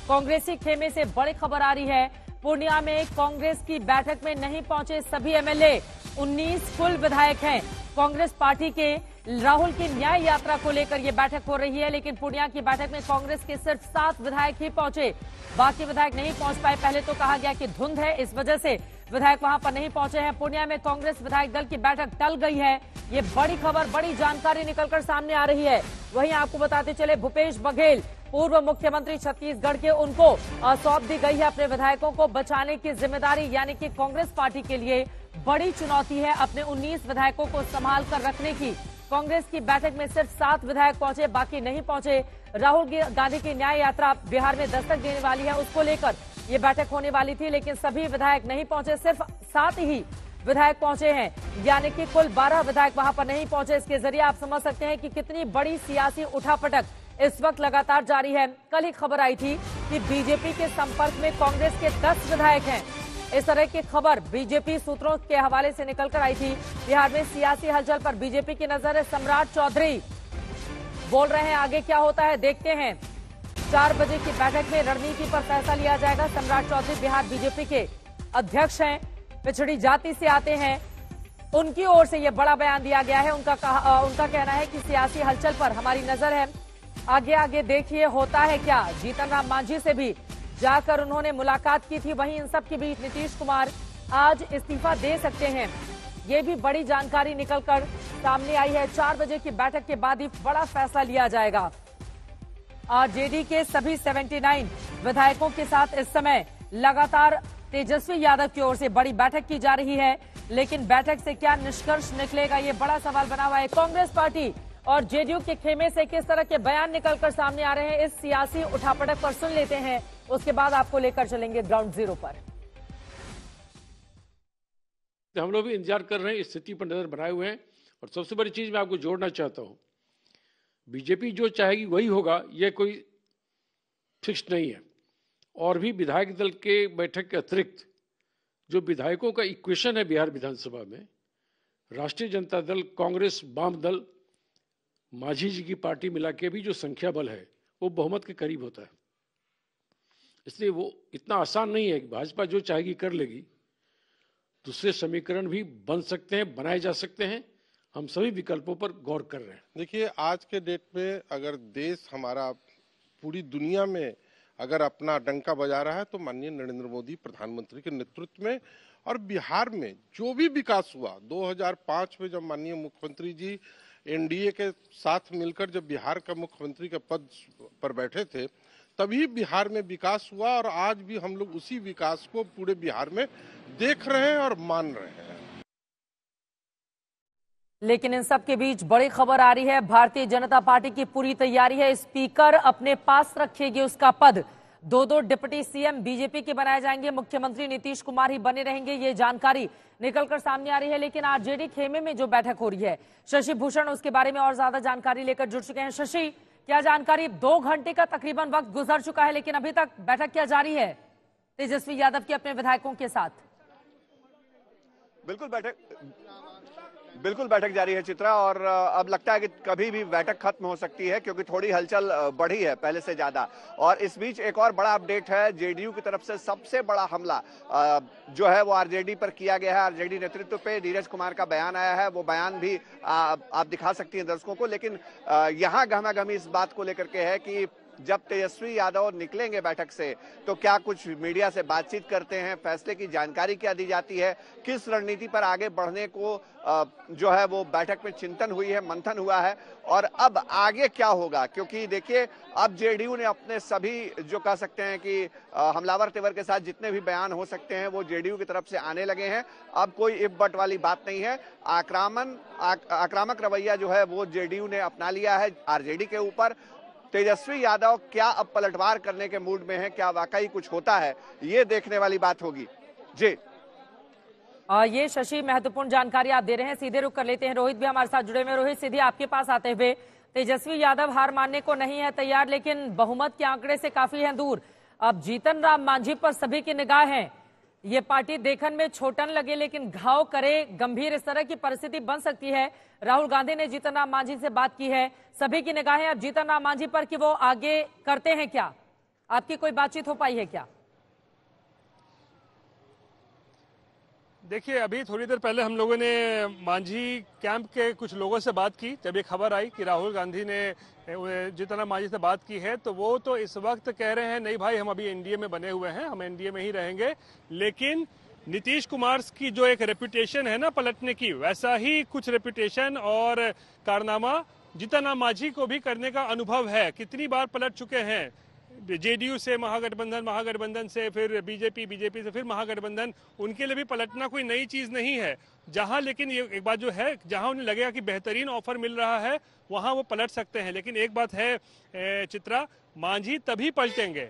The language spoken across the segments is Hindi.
कांग्रेसी खेमे से बड़ी खबर आ रही है। पूर्णिया में कांग्रेस की बैठक में नहीं पहुंचे सभी एमएलए। 19 कुल विधायक हैं। कांग्रेस पार्टी के राहुल की न्याय यात्रा को लेकर यह बैठक हो रही है, लेकिन पूर्णिया की बैठक में कांग्रेस के सिर्फ 7 विधायक ही पहुंचे। बाकी विधायक नहीं पहुंच पाए। पहले तो कहा गया कि धुंध है, इस वजह से विधायक वहां पर नहीं पहुंचे हैं। पूर्णिया में कांग्रेस विधायक दल की बैठक टल गई है। ये बड़ी खबर, बड़ी जानकारी निकलकर सामने आ रही है। वहीं आपको बताते चले, भूपेश बघेल पूर्व मुख्यमंत्री छत्तीसगढ़ के, उनको सौंप दी गई है अपने विधायकों को बचाने की जिम्मेदारी। यानी कि कांग्रेस पार्टी के लिए बड़ी चुनौती है अपने 19 विधायकों को संभाल कर रखने की। कांग्रेस की बैठक में सिर्फ 7 विधायक पहुंचे, बाकी नहीं पहुंचे। राहुल गांधी की न्याय यात्रा बिहार में दस्तक देने वाली है, उसको लेकर ये बैठक होने वाली थी, लेकिन सभी विधायक नहीं पहुंचे। सिर्फ 7 ही विधायक पहुंचे हैं, यानी कि कुल 12 विधायक वहां पर नहीं पहुंचे। इसके जरिए आप समझ सकते हैं कि कितनी बड़ी सियासी उठापटक इस वक्त लगातार जारी है। कल ही खबर आई थी कि बीजेपी के संपर्क में कांग्रेस के 10 विधायक हैं। इस तरह की खबर बीजेपी सूत्रों के हवाले से निकलकर आई थी। बिहार में सियासी हलचल पर बीजेपी की नजर है। सम्राट चौधरी बोल रहे हैं, आगे क्या होता है देखते हैं। 4 बजे की बैठक में रणनीति पर फैसला लिया जाएगा। सम्राट चौधरी बिहार बीजेपी के अध्यक्ष हैं, पिछड़ी जाति से आते हैं। उनकी ओर से यह बड़ा बयान दिया गया है। उनका कहना है कि सियासी हलचल पर हमारी नजर है, आगे आगे देखिए होता है क्या। जीतन राम मांझी से भी जाकर उन्होंने मुलाकात की थी। वहीं इन सब के बीच नीतीश कुमार आज इस्तीफा दे सकते हैं, ये भी बड़ी जानकारी निकलकर सामने आई है। 4 बजे की बैठक के बाद ही बड़ा फैसला लिया जाएगा। आरजेडी के सभी 79 विधायकों के साथ इस समय लगातार तेजस्वी यादव की ओर से बड़ी बैठक की जा रही है, लेकिन बैठक से क्या निष्कर्ष निकलेगा, ये बड़ा सवाल बना हुआ है। कांग्रेस पार्टी और जेडीयू के खेमे से किस तरह के बयान निकलकर सामने आ रहे हैं, इस सियासी उठापटक पर सुन लेते हैं। उसके बाद आपको लेकर चलेंगे ग्राउंड जीरो पर। हम लोग भी इंतजार कर रहे हैं, स्थिति पर नजर बनाए हुए हैं। और सबसे बड़ी चीज मैं आपको जोड़ना चाहता हूं, बीजेपी जो चाहेगी वही होगा, यह कोई फिक्स नहीं है। और भी विधायक दल के बैठक के अतिरिक्त जो विधायकों का इक्वेशन है बिहार विधानसभा में, राष्ट्रीय जनता दल, कांग्रेस, वाम दल, मांझी जी की पार्टी मिला के भी जो संख्या बल है वो बहुमत के करीब होता है। इसलिए वो इतना आसान नहीं है कि भाजपा जो चाहेगी कर लेगी। दूसरे समीकरण भी बन सकते हैं, बनाए जा सकते हैं। हम सभी विकल्पों पर गौर कर रहे हैं। देखिए, आज के डेट में अगर देश हमारा पूरी दुनिया में अगर अपना डंका बजा रहा है तो माननीय नरेंद्र मोदी प्रधानमंत्री के नेतृत्व में, और बिहार में जो भी विकास हुआ 2005 में जब माननीय मुख्यमंत्री जी एनडीए के साथ मिलकर जब बिहार का मुख्यमंत्री के पद पर बैठे थे, तभी बिहार में विकास हुआ। और आज भी हम लोग उसी विकास को पूरे बिहार में देख रहे हैं और मान रहे हैं। लेकिन इन सब के बीच बड़ी खबर आ रही है, भारतीय जनता पार्टी की पूरी तैयारी है। स्पीकर अपने पास रखेगी उसका पद। 2 डिप्टी सीएम बीजेपी के बनाए जाएंगे, मुख्यमंत्री नीतीश कुमार ही बने रहेंगे, ये जानकारी निकलकर सामने आ रही है। लेकिन आरजेडी खेमे में जो बैठक हो रही है, शशि भूषण उसके बारे में और ज्यादा जानकारी लेकर जुड़ चुके हैं। शशि, क्या जानकारी? 2 घंटे का तकरीबन वक्त गुजर चुका है, लेकिन अभी तक बैठक क्या जारी है तेजस्वी यादव की अपने विधायकों के साथ? बिल्कुल बैठक जारी है चित्रा, और अब लगता है कि कभी भी बैठक खत्म हो सकती है, क्योंकि थोड़ी हलचल बढ़ी है पहले से ज्यादा। और इस बीच एक और बड़ा अपडेट है, जेडीयू की तरफ से सबसे बड़ा हमला जो है वो आरजेडी पर किया गया है। आरजेडी नेतृत्व पे नीरज कुमार का बयान आया है, वो बयान भी आप दिखा सकती हैं दर्शकों को। लेकिन यहाँ गहमागहमी इस बात को लेकर के है कि जब तेजस्वी यादव निकलेंगे बैठक से तो क्या कुछ मीडिया से बातचीत करते हैं, फैसले की जानकारी क्या दी जाती है, किस रणनीति पर आगे बढ़ने को जो है वो बैठक में चिंतन हुई है, मंथन हुआ है, और अब आगे क्या होगा। क्योंकि देखिए, अब जेडीयू ने अपने सभी जो कह सकते हैं कि हमलावर तेवर के साथ जितने भी बयान हो सकते हैं वो जेडीयू की तरफ से आने लगे हैं। अब कोई इफ बट वाली बात नहीं है। आक्रामक रवैया जो है वो जेडीयू ने अपना लिया है आरजेडी के ऊपर। तेजस्वी यादव क्या अब पलटवार करने के मूड में है, क्या वाकई कुछ होता है, ये देखने वाली बात होगी। जी ये शशि महत्वपूर्ण जानकारी आप दे रहे हैं। सीधे रुक कर लेते हैं, रोहित भी हमारे साथ जुड़े हुए। रोहित, सीधे आपके पास आते हुए, तेजस्वी यादव हार मानने को नहीं है तैयार, लेकिन बहुमत के आंकड़े से काफी है दूर। अब जीतन राम मांझी पर सभी की निगाह है। ये पार्टी देखन में छोटन लगे लेकिन घाव करे गंभीर, इस तरह की परिस्थिति बन सकती है। राहुल गांधी ने जीतन राम मांझी से बात की है, सभी की निगाहें अब जीतन राम मांझी पर कि वो आगे करते हैं क्या। आपकी कोई बातचीत हो पाई है क्या? देखिए, अभी थोड़ी देर पहले हम लोगों ने मांझी कैंप के कुछ लोगों से बात की। जब ये खबर आई कि राहुल गांधी ने जीतन मांझी से बात की है, तो वो तो इस वक्त कह रहे हैं नहीं भाई, हम अभी एनडीए में बने हुए हैं, हम एनडीए में ही रहेंगे। लेकिन नीतीश कुमार की जो एक रेपुटेशन है ना पलटने की, वैसा ही कुछ रेपुटेशन और कारनामा जीतन मांझी को भी करने का अनुभव है। कितनी बार पलट चुके हैं, जेडीयू से महागठबंधन, महागठबंधन से फिर बीजेपी, बीजेपी से फिर महागठबंधन। उनके लिए भी पलटना कोई नई चीज नहीं है। जहां लेकिन ये एक बात जो है, जहां उन्हें लगेगा कि बेहतरीन ऑफर मिल रहा है, वहां वो पलट सकते हैं। लेकिन एक बात है चित्रा, मांझी तभी पलटेंगे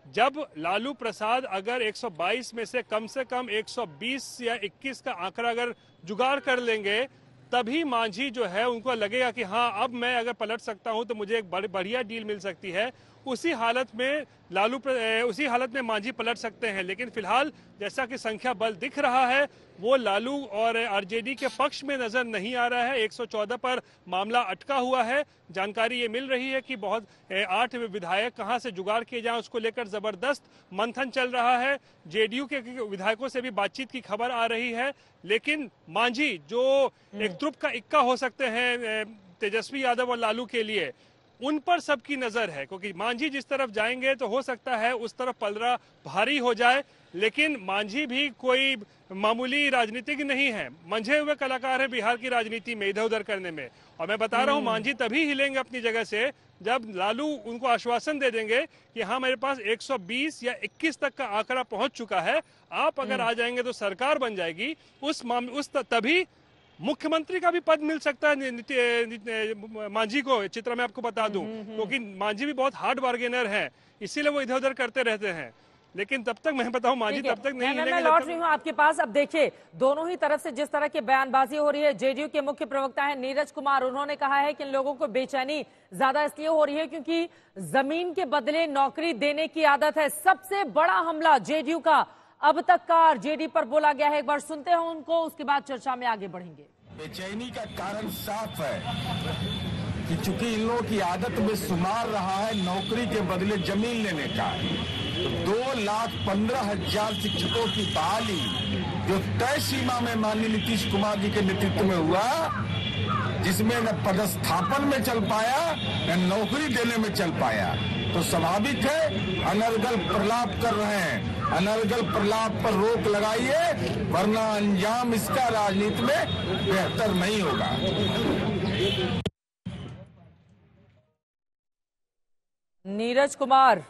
जब लालू प्रसाद अगर 122 में से कम 120 या 21 का आंकड़ा अगर जुगाड़ कर लेंगे, तभी मांझी जो है उनको लगेगा कि हाँ, अब मैं अगर पलट सकता हूं तो मुझे एक बढ़िया डील मिल सकती है। उसी हालत में मांझी पलट सकते हैं। लेकिन फिलहाल जैसा कि संख्या बल दिख रहा है, वो लालू और आरजेडी के पक्ष में नजर नहीं आ रहा है। 114 पर मामला अटका हुआ है। जानकारी ये मिल रही है कि बहुत 8 विधायक कहां से जुगाड़ किए जाएं, उसको लेकर जबरदस्त मंथन चल रहा है। जेडीयू के विधायकों से भी बातचीत की खबर आ रही है। लेकिन मांझी जो एक ध्रुव का इक्का हो सकते हैं तेजस्वी यादव और लालू के लिए, उन पर सबकी नजर है। क्योंकि मांझी जिस तरफ जाएंगे तो हो सकता है उस तरफ पलड़ा भारी हो जाए। लेकिन मांझी भी कोई मामूली राजनीतिक नहीं है, मंझे हुए कलाकार है बिहार की राजनीति में इधर उधर करने में। और मैं बता रहा हूं, मांझी तभी हिलेंगे अपनी जगह से जब लालू उनको आश्वासन दे देंगे कि हाँ, मेरे पास 120 या 21 तक का आंकड़ा पहुंच चुका है, आप अगर आ जाएंगे तो सरकार बन जाएगी। तभी मुख्यमंत्री का भी पद मिल सकता है मांझी को। चित्रा मैं आपको बता दूं, क्योंकि मांझी भी बहुत हार्ड बार्गेनर है, इसीलिए वो इधर उधर करते रहते हैं। लेकिन तब तक मैं बताऊं, मांझी तब तक नहीं हिलेंगे। मैं लौट रही हूँ आपके पास। अब देखिए, दोनों ही तरफ से जिस तरह की बयानबाजी हो रही है, जेडीयू के मुख्य प्रवक्ता है नीरज कुमार, उन्होंने कहा है कि इन लोगों को बेचैनी ज्यादा इसलिए हो रही है क्योंकि जमीन के बदले नौकरी देने की आदत है। सबसे बड़ा हमला जेडीयू का अब तक का आरजेडी पर बोला गया है। एक बार सुनते हैं उनको, उसके बाद चर्चा में आगे बढ़ेंगे। बेचैनी का कारण साफ है कि चूंकि इन लोगों की आदत में शुमार रहा है नौकरी के बदले जमीन लेने का। 2,15,000 शिक्षकों की बहाली जो तय सीमा में माननीय नीतीश कुमार जी के नेतृत्व में हुआ, जिसमें न पदस्थापन में चल पाया न नौकरी देने में चल पाया, तो स्वाभाविक है अनर्गल प्रलाप कर रहे हैं। अनर्गल प्रलाप पर रोक लगाइए, वरना अंजाम इसका राजनीति में बेहतर नहीं होगा। नीरज कुमार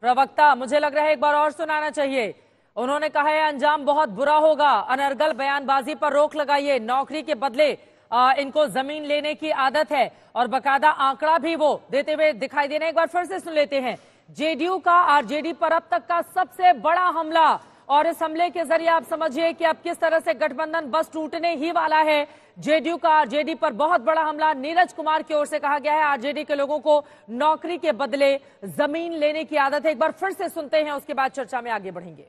प्रवक्ता, मुझे लग रहा है एक बार और सुनाना चाहिए। उन्होंने कहा है अंजाम बहुत बुरा होगा, अनर्गल बयानबाजी पर रोक लगाइए, नौकरी के बदले इनको जमीन लेने की आदत है, और बकायदा आंकड़ा भी वो देते हुए दिखाई दे रहे हैं। एक बार फिर से सुन लेते हैं। जेडीयू का आरजेडी पर अब तक का सबसे बड़ा हमला, और इस हमले के जरिए आप समझिए कि अब किस तरह से गठबंधन बस टूटने ही वाला है। जेडीयू का आरजेडी पर बहुत बड़ा हमला नीरज कुमार की ओर से कहा गया है। आरजेडी के लोगों को नौकरी के बदले जमीन लेने की आदत है। एक बार फिर से सुनते हैं, उसके बाद चर्चा में आगे बढ़ेंगे।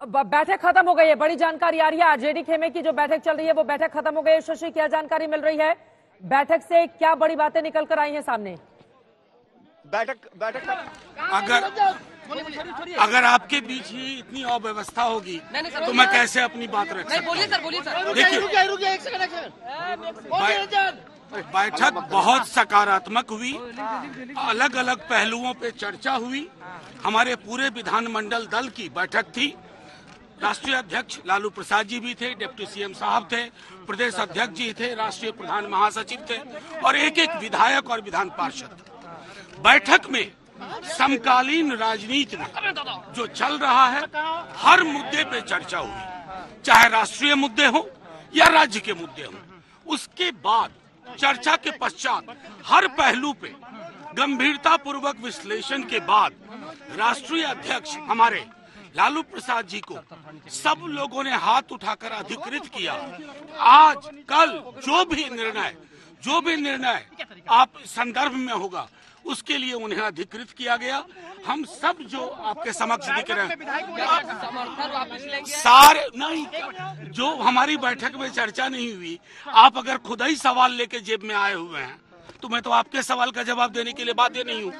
बैठक खत्म हो गई है, बड़ी जानकारी आ रही है। आरजेडी खेमे की जो बैठक चल रही है वो बैठक खत्म हो गई है। शशि, क्या जानकारी मिल रही है? बैठक से क्या बड़ी बातें निकल कर आई हैं सामने? बैठक अगर आपके बीच ही इतनी अव्यवस्था होगी तो मैं कैसे अपनी बात रख सकता हूं? बोलिए सर। देखिए, बैठक बहुत सकारात्मक हुई, अलग अलग पहलुओं पे चर्चा हुई। हमारे पूरे विधानमंडल दल की बैठक थी। राष्ट्रीय अध्यक्ष लालू प्रसाद जी भी थे, डिप्टी सीएम साहब थे, प्रदेश अध्यक्ष जी थे, राष्ट्रीय प्रधान महासचिव थे, और एक एक विधायक और विधान पार्षद। बैठक में समकालीन राजनीति में जो चल रहा है, हर मुद्दे पे चर्चा हुई, चाहे राष्ट्रीय मुद्दे हो या राज्य के मुद्दे हो। उसके बाद चर्चा के पश्चात हर पहलू पे गंभीरता पूर्वक विश्लेषण के बाद राष्ट्रीय अध्यक्ष हमारे लालू प्रसाद जी को सब लोगों ने हाथ उठाकर अधिकृत किया। आज कल जो भी निर्णय आप संदर्भ में होगा, उसके लिए उन्हें अधिकृत किया गया। हम सब जो आपके समक्ष दिख रहे हैं सारे नहीं, जो हमारी बैठक में चर्चा नहीं हुई, आप अगर खुद ही सवाल लेके जेब में आए हुए हैं तो मैं तो आपके सवाल का जवाब देने के लिए बाध्य नहीं हूँ।